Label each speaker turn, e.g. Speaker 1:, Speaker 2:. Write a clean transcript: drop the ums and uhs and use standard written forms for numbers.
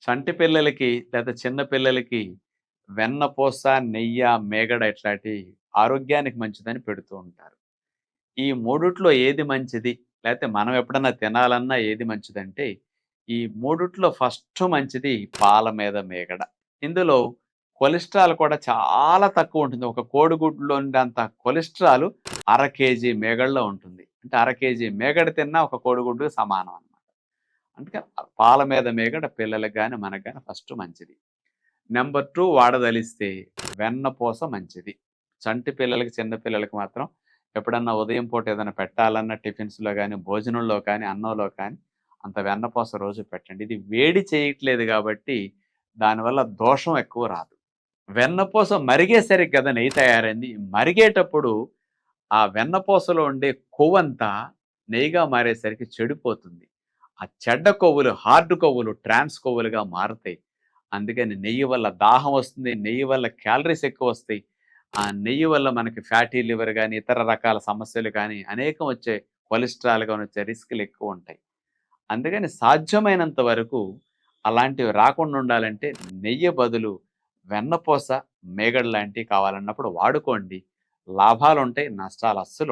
Speaker 1: చంటి పిల్లలకి లేదా చిన్న పిల్లలకి వెన్నపూస, నెయ్య, మేగడ ఇట్లాంటి ఆరోగ్యానికి మంచిదని పెడుతూ ఉంటారు. ఈ మూడిట్లో ఏది మంచిది? లేతే మనం ఎప్పుడన్నా తినాలన్నా ఏది మంచిదంటే, ఈ మూడిట్లో ఫస్ట్ మంచిది పాల మీద మీగడ. ఇందులో కొలెస్ట్రాల్ కూడా చాలా తక్కువుంటుంది. ఒక కోడిగుడ్డులో ఉండేంత కొలెస్ట్రాల్ అర కేజీ మేగడలో ఉంటుంది. అంటే అర కేజీ మేగడ తిన్నా ఒక కోడిగుడ్డుకి సమానం అన్నమాట. అందుకని పాల మీద మీగడ పిల్లలకి గాని, మనకు గాని ఫస్ట్ మంచిది. నంబర్ 2 వాడదలిస్తే వెన్నపూస మంచిది. చంటి పిల్లలకి, చిన్న పిల్లలకి మాత్రం ఎప్పుడన్నా ఉదయం పూట ఏదైనా పెట్టాలన్నా టిఫిన్స్‌లో గాని, భోజనంలో కానీ, అన్నంలో కానీ అంత వెన్నపూస రోజు పెట్టండి. ఇది వేడి చేయట్లేదు గాబట్టి దానివల్ల దోషం ఎక్కువ రాదు. వెన్నపూస మరిగేసరికి కదా నెయ్యి తయారైంది. మరిగేటప్పుడు ఆ వెన్నపూసలో ఉండే కొవ్వంతా నెయ్యిగా మారేసరికి చెడిపోతుంది. ఆ చెడ్డ కొవ్వులు, హార్డ్ కొవ్వులు, ట్రాన్స్ కొవ్వులుగా మారతాయి. అందుకని నెయ్యి వల్ల దాహం వస్తుంది. నెయ్యి వల్ల క్యాలరీస్ ఎక్కువొస్తాయి. ఆ నెయ్యి వల్ల మనకి ఫ్యాటీ లివర్ గాని, ఇతర రకాల సమస్యలు కానీ అనేకం వచ్చే కొలెస్ట్రాల్ గాని వచ్చే రిస్క్‌లు ఎక్కువుంటాయి. అందుకని సాధ్యమైనంత వరకు అలాంటివి రాకుండా ఉండాలంటే నెయ్యి బదులు వెన్నపూస, మీగడ లాంటివి కావాలన్నప్పుడు వాడుకోండి. లాభాలుంటాయి. నష్టాలు అస్సలు